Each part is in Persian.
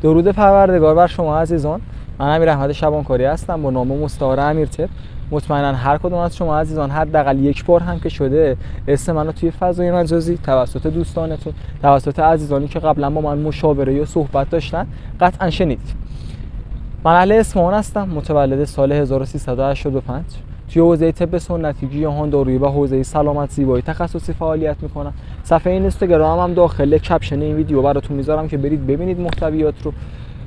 درود پروردگار بر شما عزیزان. من امیر احمد شبانکاری هستم با نام مستعار امیرتپ. مطمئنا هر کدوم از شما عزیزان حداقل یک بار هم که شده اسم منو توی فضای مجازی توسط دوستانتون، توسط عزیزانی که قبلا با من مشاوره یا صحبت داشتن قطعا شنیدید. من اهل اصفهان هستم، متولد سال 1385. توی حوزه طب سنتی، گیاهان دارویی و حوزه سلامت زیبایی تخصصی فعالیت میکنم. صفحه اینستاگرام هم داخل کپشن این ویدیو براتون میذارم که برید ببینید محتویات رو.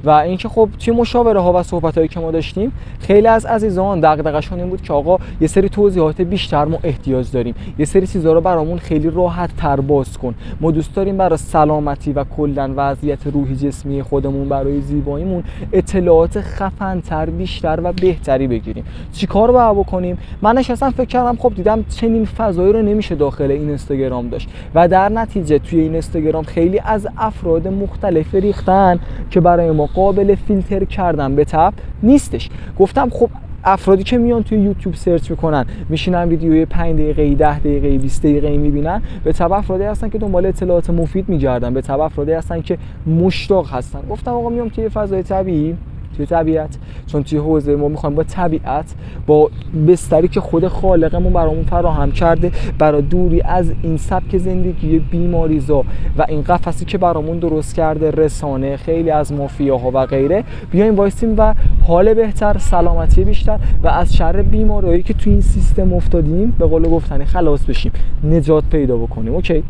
و اینکه خب توی مشاوره ها و صحبت هایی که ما داشتیم خیلی از عزیزان دغدغه‌شون این بود که آقا یه سری توضیحات بیشتر ما احتیاج داریم، یه سری چیزا رو برامون خیلی راحت تر باز کن. ما دوست داریم برای سلامتی و کلا وضعیت روحی جسمی خودمون، برای زیباییمون اطلاعات خفن تر، بیشتر و بهتری بگیریم. چیکار باید بکنیم؟ من نشستم فکر کردم، خب دیدم چنین فضایی رو نمیشه داخل این اینستاگرام داشت و در نتیجه توی این اینستاگرام خیلی از افراد مختلف ریختن که برای ما قابل فیلتر کردن به تب نیستش. گفتم خب افرادی که میان توی یوتیوب سرچ میکنن، میشینن ویدیوی 5 دقیقه‌ای، 10 دقیقه‌ای، 20 دقیقه‌ای میبینن، به تب افرادی هستن که دنبال اطلاعات مفید میگردن، به تب افرادی هستن که مشتاق هستن. گفتم آقا میام توی فضای طبیعی، توی طبیعت، چون توی حوزه ما میخوایم با طبیعت، با بستری که خود خالقمون برامون فراهم کرده، برای دوری از این سبک زندگی بیماریزا و این قفسی که برامون درست کرده رسانه، خیلی از مافیاها و غیره، بیایم وایسیم و حال بهتر، سلامتی بیشتر و از شر بیماریایی که توی این سیستم افتادیم به قول گفتنی خلاص بشیم، نجات پیدا بکنیم. اوکی،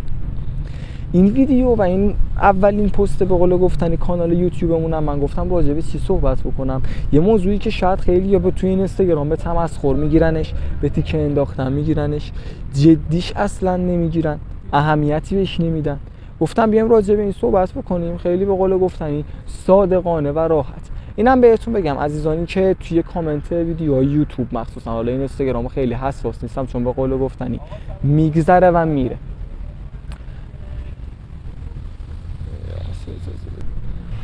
این ویدیو و این اولین پست به قول گفتنی کانال یوتیوبمونم من گفتم راجع به چی صحبت بکنم. یه موضوعی که شاید خیلی یا توی این اینستاگرام به تمسخر میگیرنش، به تیکه انداختن میگیرنش، جدیش اصلا نمیگیرن، اهمیتی بهش نمیدن. گفتم بیایم راجع به این صحبت بکنیم، خیلی به قول گفتنی صادقانه و راحت. اینم بهتون بگم عزیزانی که توی کامنت ویدیوهای یوتیوب مخصوصا، حالا این اینستاگرام خیلی حساس نیستم چون به قول گفتنی میگذره و میره.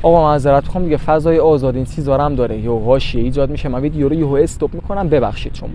آقا معذرت میخوام دیگه، فضای آزاد این چیزا هم داره، یه حاشیه ایجاد میشه، من ویدیو رو یهو استاپ میکنم، ببخشید. شما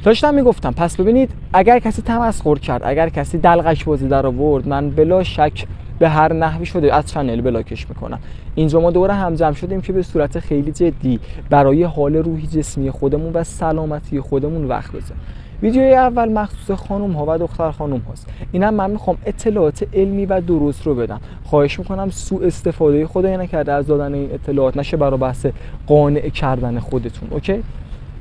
داشتم میگفتم پس ببینید، اگر کسی تمسخر کرد، اگر کسی دلغک بازی در آورد، من بلا شک به هر نحوی شده از چنل بلاکش میکنم. اینجا ما دوره هم جمع شدیم که به صورت خیلی جدی برای حال روحی جسمی خودمون و سلامتی خودمون وقت بذاریم. ویدیوی اول مخصوص خانم ها و دختر خانم هاست. اینم من میخوام اطلاعات علمی و درست رو بدم. خواهش میکنم سوء استفاده خدای نکرده از دادن این اطلاعات نشه برای بحث قانع کردن خودتون. اوکی؟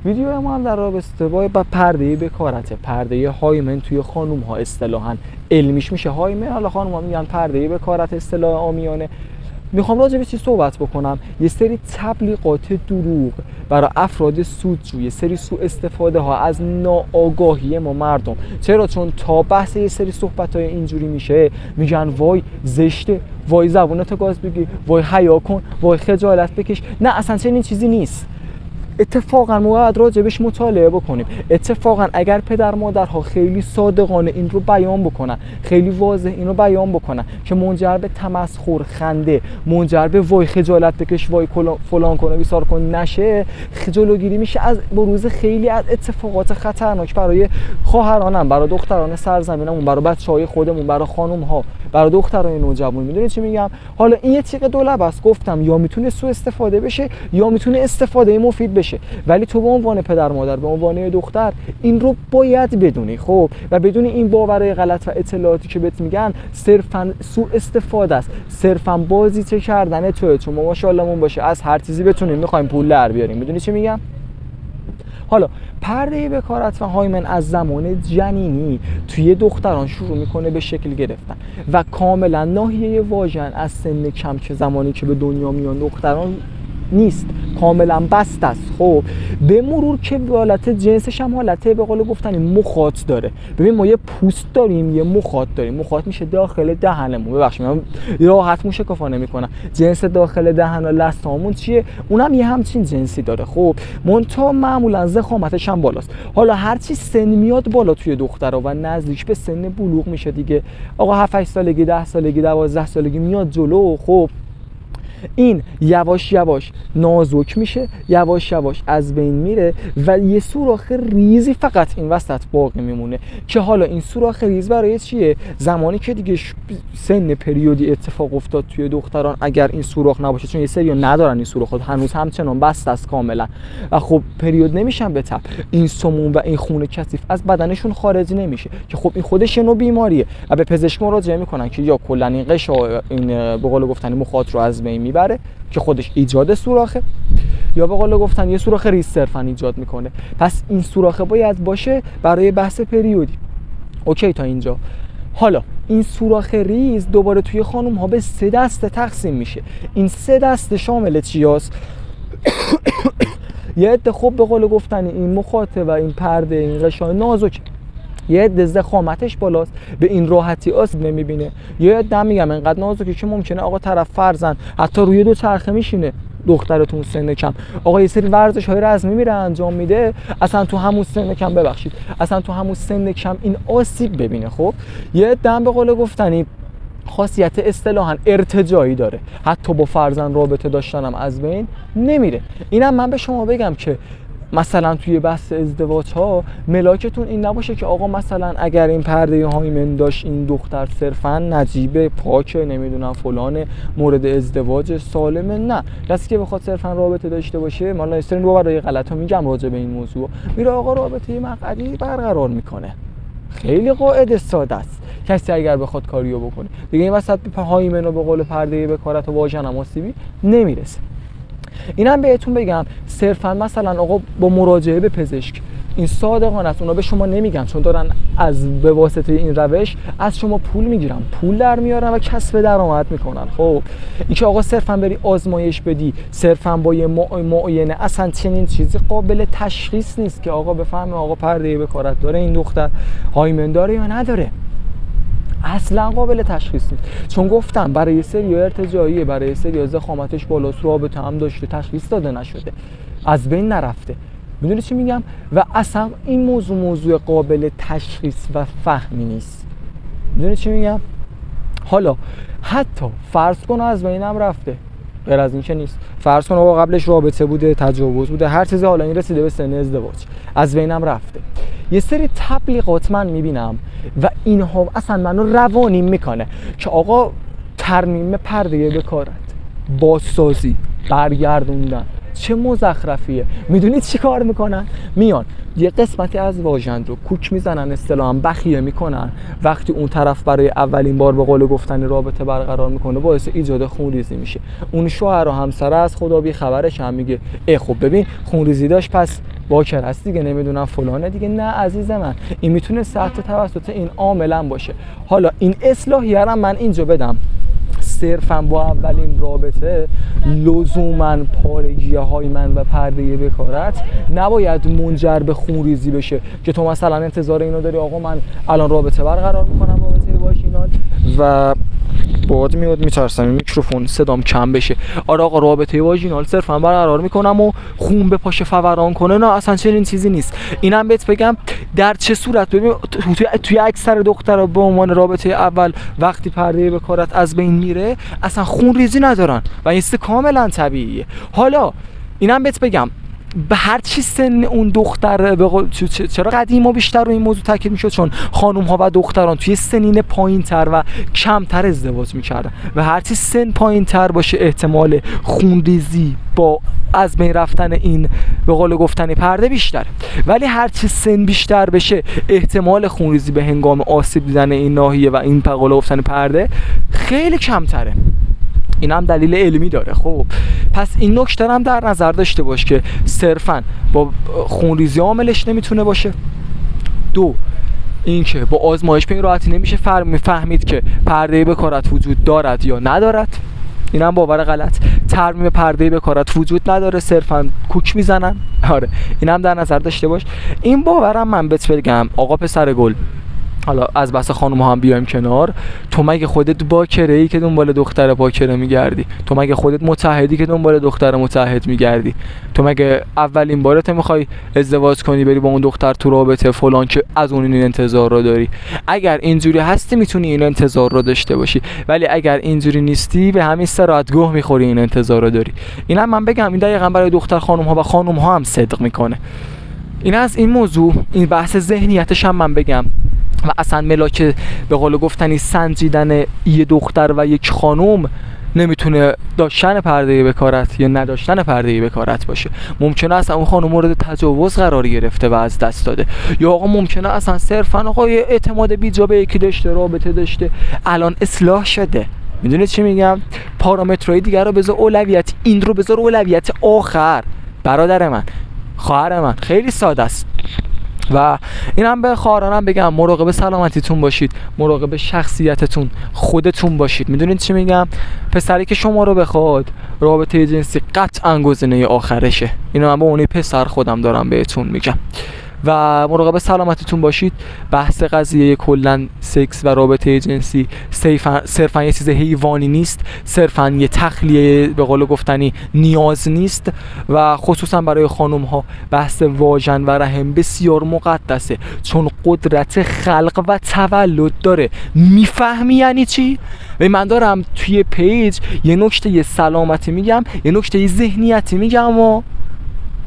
ویدیو ما هم در رابطه با پرده بکارته، پرده هایمن توی خانم ها اصطلاحاً علمیش میشه هایمن، حالا خانم ها میگن پرده بکارت اصطلاح عامیانه. میخوام راجع به چی صحبت بکنم؟ یه سری تبلیغات دروغ برای افراد سودجو، یه سری سوء استفاده ها از ناآگاهی ما مردم. چرا؟ چون تا بحث یه سری صحبت های اینجوری میشه میگن وای زشته، وای زبونتو گاز بگیر، وای حیا کن، وای خجالت بکش. نه اصلا چنین چیزی نیست. اتفاقا ما باید راجبش مطالعه بکنیم. اتفاقا اگر پدر مادرها خیلی صادقانه این رو بیان بکنن، خیلی واضح این رو بیان بکنن که منجر به تمسخر، خنده، منجر به وای خجالت بکش، وای فلان کن و بیسار کن نشه، جلوگیری میشه از بروز خیلی از اتفاقات خطرناک برای خواهرانم، برای دختران سرزمینمون، برای بچهای خودمون، برای خانم ها، برای دخترای نوجوان. میدونید چی میگم؟ حالا این یه تیغ دولب است، گفتم یا میتونه سوء استفاده بشه یا میتونه استفاده مفید بشه، ولی تو به عنوان پدر مادر، به عنوان دختر این رو باید بدونی. خب و بدونی این باورهای غلط و اطلاعاتی که بهت میگن صرفا سوء استفاده است، صرفا بازیچه کردن توئه. چون ما ماشاءالله باشه از هر چیزی بتونیم میخوایم پول در بیاریم. میدونی چی میگم؟ حالا پرده بکارت و هایمن از زمان جنینی توی دختران شروع میکنه به شکل گرفتن و کاملا ناحیه واژن از سن کم که زمانی که به دنیا میان دختران نیست، کاملا بست است. خب به مرور که حالت جنسش هم حالت به قول گفتنی مخاط داره. ببین ما یه پوست داریم، یه مخاط داریم. مخاط میشه داخل دهنمون. ببخشید من راحت موشکافانه میکنم. جنس داخل دهن و لثه‌مون چیه؟ اونم یه همچین جنسی داره. خب منتها معمولا ضخامتش هم بالاست. حالا هر چی سن میاد بالا توی دخترها و نزدیک به سن بلوغ میشه دیگه، آقا 7 8 سالگی، 10 سالگی، 12 سالگی میاد جلو، خب این یواش یواش نازک میشه، یواش یواش از بین میره و یه سوراخ ریزی فقط این وسط باقی میمونه که حالا این سوراخ ریز برای چیه؟ زمانی که دیگه سن پریودی اتفاق افتاد توی دختران اگر این سوراخ نباشه، چون یه سری ندارن این سوراخ، هنوز همچنان بسته است کاملا و خب پریود نمیشن به تب، این سموم و این خون کثیف از بدنشون خارج نمیشه که خب این خودش یه نوع بیماریه و به پزشک مراجعه میکنن که یا کلا این قشا این به قول گفتن مخاط رو از بین میبره که خودش ایجاد سوراخه، یا به قول گفتن یه سوراخ ریز صرفا ایجاد میکنه. پس این سوراخه باید باشه برای بحث پریودی. اوکی تا اینجا. حالا این سوراخ ریز دوباره توی خانم ها به 3 دسته تقسیم میشه. این 3 دسته شامل چی هست؟ یه عده خب به قول گفتن این مخاطه و این پرده این قشای نازک، یه عده ضخامتش بالاست به این راحتی آسیب نمیبینه، یه عده میگم اینقدر نازکه که ممکنه آقا طرف فرزن حتی روی 2 چرخه میشینه دخترتون سن کم، آقا یه سری ورزش‌های رزمی میره انجام میده اصلا تو همون سن کم، ببخشید اصلا تو همون سن کم این آسیب ببینه. خب یه عده به قول گفتنی خاصیت اصطلاحاً ارتجاعی داره، حتی با فرزند رابطه داشتنم از بین نمیره. اینم من به شما بگم که مثلا توی بحث ازدواج ها ملاکتون این نباشه که آقا مثلا اگر این پرده هایمن داشت این دختر صرفا نجیبه پاکه نمیدونم فلان مورد ازدواج سالمه. نه، کسی که بخواد صرفا رابطه داشته باشه، مالا استرین رو برای غلطا میگم راجع به این موضوع، میره آقا رابطه مقعدی برقرار میکنه. خیلی قاعده ساده است. کسی اگر بخواد کاریو بکنه دیگه این وسط به هایمن و به قول پرده بکارت و واژن آسیبی نمیرسه. اینم بهتون بگم صرفا مثلا آقا با مراجعه به پزشک این صادقانه است، اونا به شما نمیگن چون دارن به واسطه این روش از شما پول میگیرن، پول در میارن و کسب درآمد میکنن. خب این که آقا صرفا بری آزمایش بدی، صرفا با یه معاینه، اصلا چنین چیزی قابل تشخیص نیست که آقا بفهمه آقا پرده بکارت داره این دختر، هایمن داره یا نداره. اصلا قابل تشخیص نیست، چون گفتم برای سری ارتجاعیه، برای سری ضخامتش بالاست، رابطه هم داشته، تشخیص داده نشده، از بین نرفته. میدونی چی میگم؟ و اصلا این موضوع قابل تشخیص و فهمی نیست. میدونی چی میگم؟ حالا حتی فرض کن از بینم رفته، غیر از این که نیست، فرض کن آقا قبلش رابطه بوده، تجاوز بوده، هر چیزی، حالا این رسیده به سن ازدواج، از بینم رفته. یه سری تبلیغات من میبینم و اینها اصلا منو روانیم میکنه که آقا ترمیم پرده بکارت، بازسازی، برگردوندن، چه مزخرفیه. میدونید چی کار میکنن؟ میان یه قسمتی از واژن رو کوک میزنن، اصطلاحاً بخیه میکنن، وقتی اون طرف برای اولین بار به قول گفتن رابطه برقرار میکنه باعث ایجاد خونریزی میشه. اون شوهر و همسر از خدا بی خبرش هم میگه خب ببین خونریزی داشت پس واکر هست دیگه، نمیدونم فلانه دیگه. نه عزیز من، این میتونه سخت توسط این عاملا باشه. حالا این اصلاحیه رو من اینجا بدم، صرفاً با اولین رابطه لزوماً پارگی هایمن و پرده بکارت نباید منجر به خونریزی بشه که تو مثلا انتظار اینو داری آقا من الان رابطه برقرار میکنم، رابطه واژینال و بعد میاد میترسم میکروفون صدام کم بشه، آره آقا رابطه واژینال صرفا برقرار میکنم و خون به پاش فوران کنه. نه اصلا چنین چیزی نیست. اینم بهت بگم در چه صورت. ببین توی اکثر دخترها به عنوان رابطه اول وقتی پرده بکارت از بین میره اصلا خون ریزی ندارن و این کاملا طبیعیه. حالا اینم بهت بگم به هر چی سن اون دختر چرا قدیما بیشتر رو این موضوع تاکید میشد، چون خانم ها و دختران توی سنین پایین تر و کمتر ازدواج میکردن و هر چی سن پایین تر باشه احتمال خونریزی با از بین رفتن این به قول گفتن پرده بیشتره، ولی هر چی سن بیشتر بشه احتمال خونریزی به هنگام آسیب دیدن این ناحیه و این به قول گفتن پرده خیلی کمتره. این هم دلیل علمی داره. خب پس این نکته هم در نظر داشته باش که صرفاً با خونریزی عاملش نمیتونه باشه. 2 اینکه با آزمایش به این راحتی نمیشه فهمید که پرده بکارت وجود دارد یا ندارد. این هم باور غلط. ترمیم پرده بکارت وجود نداره، صرفاً کوک میزنن. آره این هم در نظر داشته باش. این باورم من بهت بگم آقا پسر گل، حالا از بحث خانم ها هم بیایم کنار، تو مگه خودت باکره ای که دنبال دختر باکره میگردی؟ تو مگه خودت متحدی که دنبال دختر متحد میگردی؟ تو مگه اولین بارت میخوای ازدواج کنی بری با اون دختر تو رابطه فلان که از اون این انتظار رو داری؟ اگر اینجوری هستی میتونی این انتظار رو داشته باشی، ولی اگر اینجوری نیستی به همین سرعت گوه میخوری این انتظار رو داری. اینم من بگم این دقیقاً برای دختر خانم ها و خانم ها هم صدق میکنه. این از این موضوع، این بحث ذهنیتش هم من بگم و اصلا ملاک به قول گفتنی سنجیدن یه دختر و یک خانم نمیتونه داشتن پرده بکارت یا نداشتن پرده بکارت باشه. ممکنه اصلا اون خانم مورد تجاوز قرار گرفته و از دست داده، یا آقا ممکنه اصلا صرفا آقا یه اعتماد بیجا به یکی داشته، رابطه داشته، الان اصلاح شده. میدونید چی میگم؟ پارامترهای دیگر رو بذار اولویت، این رو بذار اولویت آخر. برادر من، خواهر من، خیلی ساده است. و اینم به خواهرانم بگم مراقب سلامتیتون باشید، مراقب شخصیتتون، خودتون باشید. میدونید چی میگم؟ پسری که شما رو بخواد رابطه جنسی قطعا گزینه آخرشه. اینو من به اون پسر خودم دارم بهتون میگم. و مراقب سلامتیتون باشید. بحث قضیه کلا سکس و رابطه جنسی صرفا یه چیز حیوانی نیست، صرفا یه تخلیه به قول گفتنی نیاز نیست و خصوصا برای خانم ها بحث واژن و رحم بسیار مقدسه، چون قدرت خلق و تولد داره. میفهمی یعنی چی؟ و من دارم توی پیج یه نکته سلامتی میگم، یه نکته ذهنیتی میگم و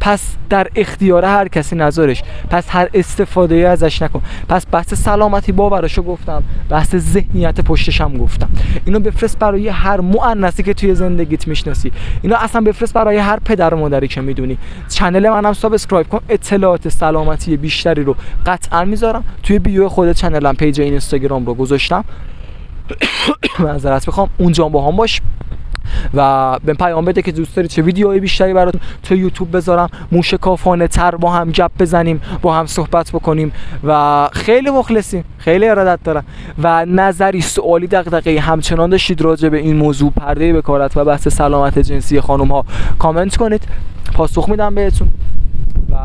پس در اختیار هر کسی نذارش، پس هر استفاده ازش نکن. پس بحث سلامتی باورشو گفتم، بحث ذهنیت پشتش هم گفتم. اینو بفرست برای هر مؤنثی که توی زندگیت میشناسی، اینو اصلا بفرست برای هر پدر و مادری که میدونی. چنل منم سابسکرایب کن، اطلاعات سلامتی بیشتری رو قطعا میذارم توی بیو خود چنلم. پیج اینستاگرام رو گذاشتم معذرت میخوام، اونجا با هم باش و به پیام بده که دوست داری چه ویدیوهای بیشتری براتون تو یوتیوب بذارم، موشکافانه تر با هم گپ بزنیم، با هم صحبت بکنیم و خیلی مخلصیم، خیلی ارادت دارم. و نظری، سوالی، دغدغه‌ای همچنان داشتید راجع به این موضوع پرده بکارت و بحث سلامت جنسی خانم ها، کامنت کنید، پاسخ میدم بهتون. و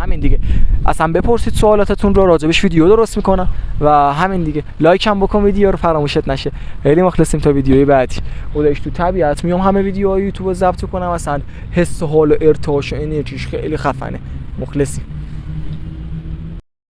همین دیگه، اصلا بپرسید سوالاتتون رو، راجبش ویدیو درست میکنم و همین دیگه. لایک هم بکن ویدیو رو، فراموشت نشه. خیلی مخلصیم تا ویدیوی بعدی. خودش تو طبیعت میام همه ویدیوهای یوتیوب رو ضبط کنم، اصلا حس و حال و ارتعاش و انرژیش خیلی خفنه. مخلصیم.